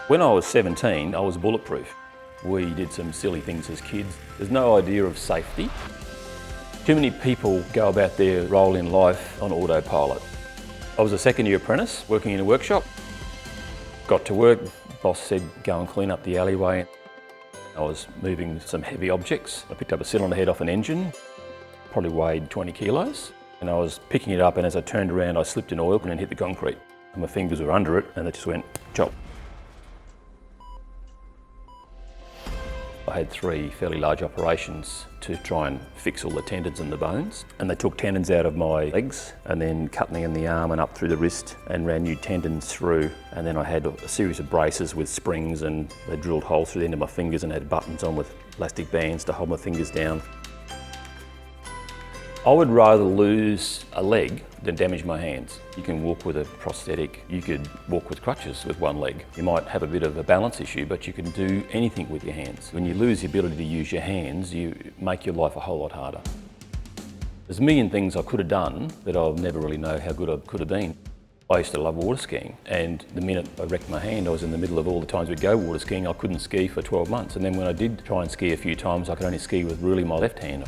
When I was 17, I was bulletproof. We did some silly things as kids. There's no idea of safety. Too many people go about their role in life on autopilot. I was a second-year apprentice working in a workshop. Got to work, boss said go and clean up the alleyway. I was moving some heavy objects. I picked up a cylinder head off an engine, probably weighed 20 kilos. And I was picking it up, and as I turned around, I slipped in oil and hit the concrete. And my fingers were under it, and it just went chop. I had 3 fairly large operations to try and fix all the tendons and the bones. And they took tendons out of my legs and then cut me in the arm and up through the wrist and ran new tendons through. And then I had a series of braces with springs, and they drilled holes through the end of my fingers and had buttons on with elastic bands to hold my fingers down. I would rather lose a leg than damage my hands. You can walk with a prosthetic, you could walk with crutches with one leg. You might have a bit of a balance issue, but you can do anything with your hands. When you lose the ability to use your hands, you make your life a whole lot harder. There's a million things I could have done that I'll never really know how good I could have been. I used to love water skiing, and the minute I wrecked my hand, I was in the middle of all the times we'd go water skiing. I couldn't ski for 12 months, and then when I did try and ski a few times, I could only ski with really my left hand.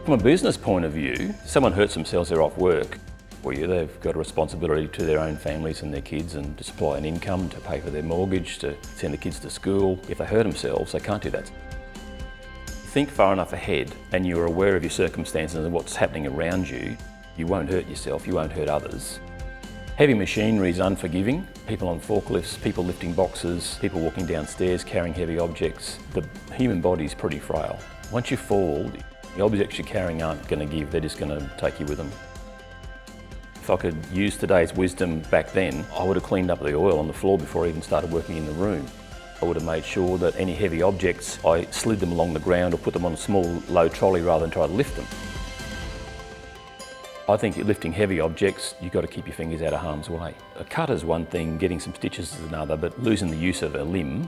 From a business point of view, if someone hurts themselves, they're off work. Well, they've got a responsibility to their own families and their kids, and to supply an income, to pay for their mortgage, to send the kids to school. If they hurt themselves, they can't do that. Think far enough ahead and you're aware of your circumstances and what's happening around you, you won't hurt yourself, you won't hurt others. Heavy machinery is unforgiving. People on forklifts, people lifting boxes, people walking downstairs carrying heavy objects. The human body is pretty frail. Once you fall, the objects you're carrying aren't going to give, they're just going to take you with them. If I could use today's wisdom back then, I would have cleaned up the oil on the floor before I even started working in the room. I would have made sure that any heavy objects, I slid them along the ground or put them on a small low trolley rather than try to lift them. I think lifting heavy objects, you've got to keep your fingers out of harm's way. A cut is one thing, getting some stitches is another, but losing the use of a limb,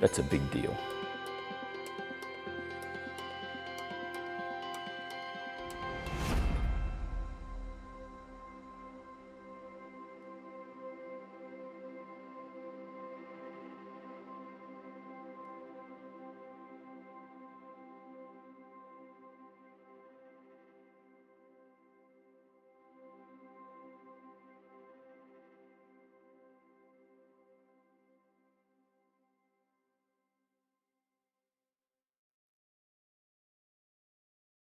that's a big deal.